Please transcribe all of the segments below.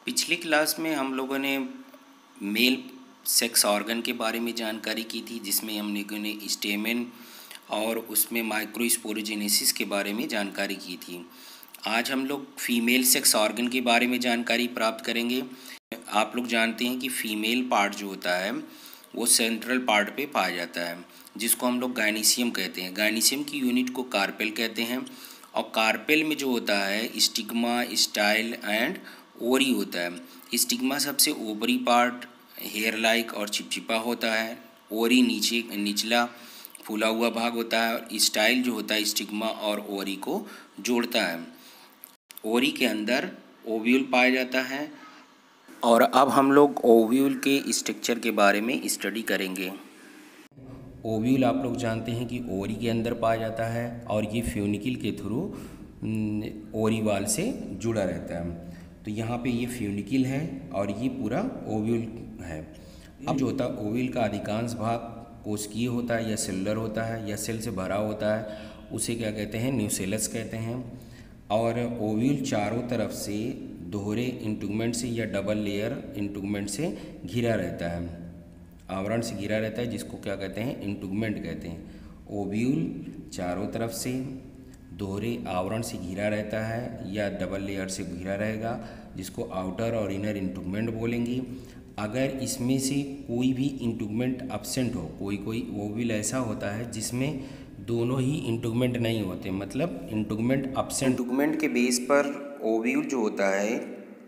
पिछली क्लास में हम लोगों ने मेल सेक्स ऑर्गन के बारे में जानकारी की थी, जिसमें हम लोगों ने स्टेमेन और उसमें माइक्रोस्पोरोजेनेसिस के बारे में जानकारी की थी। आज हम लोग फीमेल सेक्स ऑर्गन के बारे में जानकारी प्राप्त करेंगे। आप लोग जानते हैं कि फीमेल पार्ट जो होता है वो सेंट्रल पार्ट पे पाया जाता है, जिसको हम लोग गायनीसियम कहते हैं। गायनीसियम की यूनिट को कार्पेल कहते हैं और कार्पेल में जो होता है स्टिग्मा, स्टाइल एंड ओरी होता है। स्टिग्मा सबसे ऊपरी पार्ट हेयर लाइक और चिपचिपा होता है। ओरी निचला फूला हुआ भाग होता है और स्टाइल जो होता है स्टिग्मा और ओरी को जोड़ता है। ओरी के अंदर ओव्यूल पाया जाता है। और अब हम लोग ओव्यूल के स्ट्रक्चर के बारे में स्टडी करेंगे। ओव्यूल आप लोग जानते हैं कि ओरी के अंदर पाया जाता है और ये फ्यूनिकल के थ्रू ओरी वाल से जुड़ा रहता है। तो यहाँ पे ये फ्यूनिकल है और ये पूरा ओव्यूल है। अब जो होता है ओव्यूल का अधिकांश भाग कोशिकीय होता है या सेलुलर होता है या सेल से भरा होता है, उसे क्या कहते हैं, न्यूसेलस कहते हैं। और ओव्यूल चारों तरफ से दोहरे इंटुगमेंट से या डबल लेयर इंटुगमेंट से घिरा रहता है, आवरण से घिरा रहता है, जिसको क्या कहते हैं, इंटुगमेंट कहते हैं। ओव्यूल चारों तरफ से दोहरे आवरण से घिरा रहता है या डबल लेयर से घिरा रहेगा, जिसको आउटर और इनर इंटुगमेंट बोलेंगे। अगर इसमें से कोई भी इंटुगमेंट अब्सेंट हो, कोई ओव्यूल ऐसा होता है जिसमें दोनों ही इंटुगमेंट नहीं होते, मतलब इंटुगमेंट अब्सेंट। इंटुगमेंट के बेस पर ओव्यूल जो होता है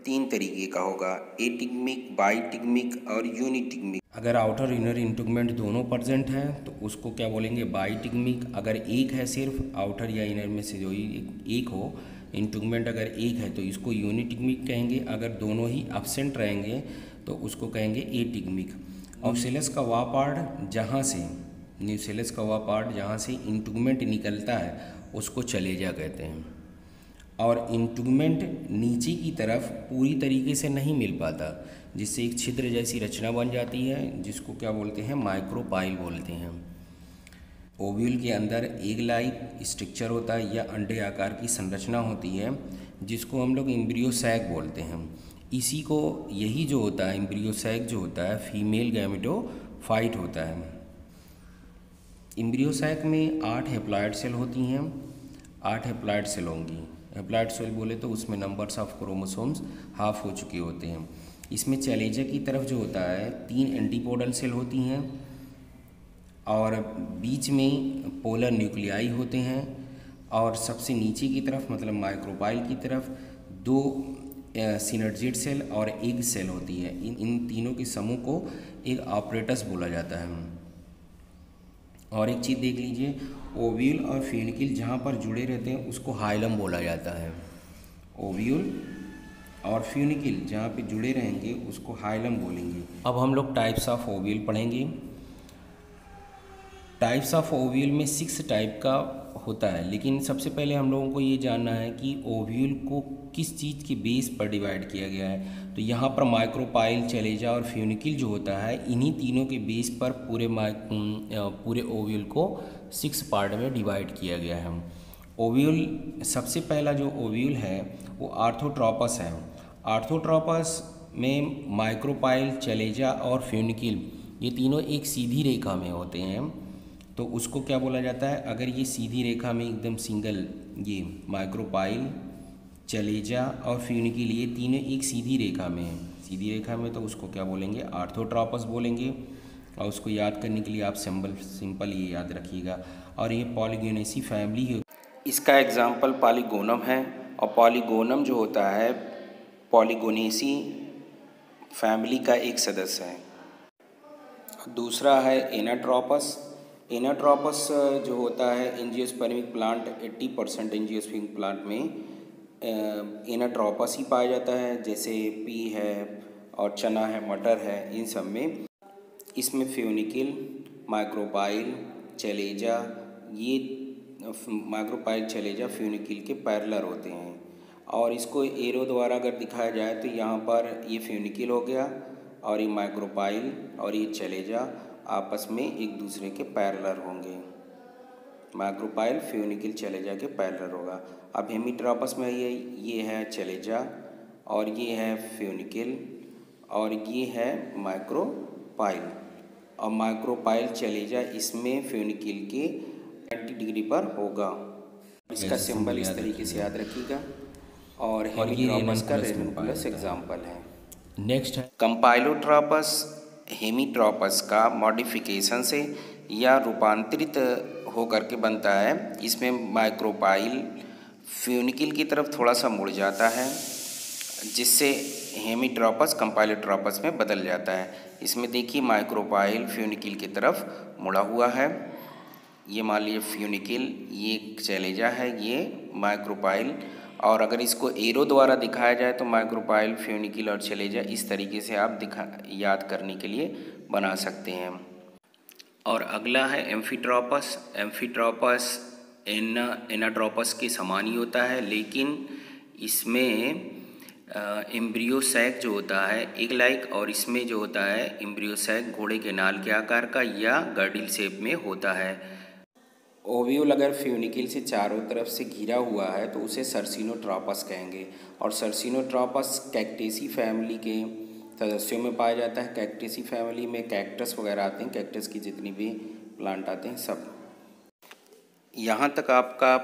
तीन तरीके का होगा, एटिग्मिक, बाइटिग्मिक और यूनिटिग्मिक। अगर आउटर और इनर इंटुगमेंट दोनों प्रेजेंट हैं तो उसको क्या बोलेंगे, बाइटिग्मिक। अगर एक है सिर्फ आउटर या इनर में से जो एक हो इंटुगमेंट, अगर एक है तो इसको यूनिटिग्मिक कहेंगे। अगर दोनों ही अब्सेंट रहेंगे तो उसको कहेंगे एटिग्मिक। न्यूसेलस का वह पार्ट जहाँ से न्यूसेलस का वह पार्ट जहाँ से इंटुगमेंट निकलता है उसको चलेजा कहते हैं। और इंटुगमेंट नीचे की तरफ पूरी तरीके से नहीं मिल पाता, जिससे एक छिद्र जैसी रचना बन जाती है, जिसको क्या बोलते हैं, माइक्रोपाइल बोलते हैं। ओव्यूल के अंदर एग लाइक स्ट्रक्चर होता है या अंडे आकार की संरचना होती है, जिसको हम लोग एम्ब्रियो सैक बोलते हैं। इसी को यही जो होता है एम्ब्रियो सैक जो होता है फीमेल गैमेटोफाइट होता है। एम्ब्रियो सैक में 8 हैप्लॉइड सेल होती हैं, 8 हैप्लॉइड सेल होंगी। हैप्लॉइड सेल बोले तो उसमें नंबर्स ऑफ क्रोमोसोम्स हाफ हो चुके होते हैं। इसमें चलेजा की तरफ जो होता है 3 एंटीपोडल सेल होती हैं और बीच में पोलर न्यूक्लियाई होते हैं। और सबसे नीचे की तरफ मतलब माइक्रोपाइल की तरफ 2 सिनर्जिड सेल और एग सेल होती है। इन तीनों के समूह को एक ऑपरेटस बोला जाता है। और एक चीज़ देख लीजिए, ओव्यूल और फ्यूनिकल जहाँ पर जुड़े रहते हैं उसको हाइलम बोला जाता है। ओव्यूल और फ्यूनिकल जहाँ पे जुड़े रहेंगे उसको हाइलम बोलेंगे। अब हम लोग टाइप्स ऑफ ओव्यूल पढ़ेंगे। टाइप्स ऑफ ओव्यूल में 6 टाइप का होता है, लेकिन सबसे पहले हम लोगों को ये जानना है कि ओव्यूल को किस चीज़ के बेस पर डिवाइड किया गया है। तो यहाँ पर माइक्रोपाइल, चलेजा और फ्यूनिकल जो होता है इन्हीं तीनों के बेस पर पूरे ओव्यूल को 6 पार्ट में डिवाइड किया गया है। ओव्यूल सबसे पहला जो ओव्यूल है वो आर्थोट्रोपस है। आर्थोट्रोपस में माइक्रोपाइल, चलेजा और फ्यूनिकल ये तीनों एक सीधी रेखा में होते हैं, तो उसको क्या बोला जाता है, अगर ये सीधी रेखा में एकदम सिंगल, ये माइक्रोपाइल, चलेजा और फ्यूनिकल ये तीनों एक सीधी रेखा में है, सीधी रेखा में, तो उसको क्या बोलेंगे, आर्थोट्रोपस बोलेंगे। और उसको याद करने के लिए आप सिंपल ये याद रखिएगा। और ये पॉलीगोनेसी फैमिली है, इसका एग्जाम्पल पॉलीगोनम है। और पॉलीगोनम जो होता है पॉलीगोनेसी फैमिली का एक सदस्य है। दूसरा है एनाट्रोपस। एनाट्रोपस जो होता है एंजियोस्पर्मिक प्लांट, 80% एंजियोस्पर्मिक प्लांट में एनाट्रोपस ही पाया जाता है, जैसे पी है और चना है, मटर है, इन सब में। इसमें फ्यूनिकल, माइक्रोपाइल, चलेजा, ये माइक्रोपाइल, चलेजा फ्यूनिकल के पैरेलल होते हैं। और इसको एरो द्वारा अगर दिखाया जाए तो यहाँ पर ये फ्यूनिकल हो गया और ये माइक्रोपाइल और ये चलेजा आपस में एक दूसरे के पैरेलल होंगे। माइक्रोपाइल फ्यूनिकल चलेजा के पैरेलल होगा। अब हेमिट्रोपस में ये है चलेजा और ये है फ्यूनिकिल और ये है माइक्रोपाइल। और माइक्रोपाइल चलेजा इसमें फ्यूनिकिल के 90 डिग्री पर होगा। इसका सिंबल इस तरीके से याद रखिएगा। और हेमीट्रोपस का रेनकुलस एग्जाम्पल है। नेक्स्ट है कंपाइलोट्रोपस। हेमीट्रोपस का मॉडिफिकेशन से या रूपांतरित होकर के बनता है। इसमें माइक्रोपाइल फ्यूनिकिल की तरफ थोड़ा सा मुड़ जाता है, जिससे हेमीट्रोपस कंपाइलोट्रोपस में बदल जाता है। इसमें देखिए माइक्रोपाइल फ्यूनिकिल की तरफ मुड़ा हुआ है। ये मान लीजिए फ्यूनिकिल, ये चैलेजा है, ये माइक्रोपाइल। और अगर इसको एरो द्वारा दिखाया जाए तो माइक्रोपाइल, फ्यूनिकिल और चैलेजा इस तरीके से आप याद करने के लिए बना सकते हैं। और अगला है एम्फीट्रोपस। एम्फीट्रोपस एनाट्रोपस के समान ही होता है, लेकिन इसमें एम्ब्रियो सैक जो होता है एग लाइक, और इसमें जो होता है एम्ब्रियो सैक घोड़े के नाल के आकार का या गर्डिल शेप में होता है। ओव्यूल अगर फ्यूनिकिल से चारों तरफ से घिरा हुआ है तो उसे सर्सिनोट्रोपस कहेंगे। और सर्सिनोट्रोपस कैक्टेसी फैमिली के सदस्यों में पाया जाता है। कैक्टेसी फैमिली में कैक्टस वगैरह आते हैं, कैक्टस की जितनी भी प्लांट आते हैं सब। यहाँ तक आपका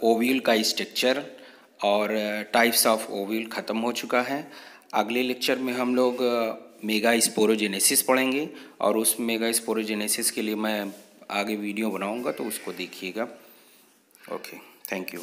ओव्यूल का स्ट्रक्चर और टाइप्स ऑफ ओव्यूल ख़त्म हो चुका है। अगले लेक्चर में हम लोग मेगा स्पोरोजेनेसिस पढ़ेंगे, और उस मेगा स्पोरोजेनेसिस के लिए मैं आगे वीडियो बनाऊंगा, तो उसको देखिएगा। Okay, thank you.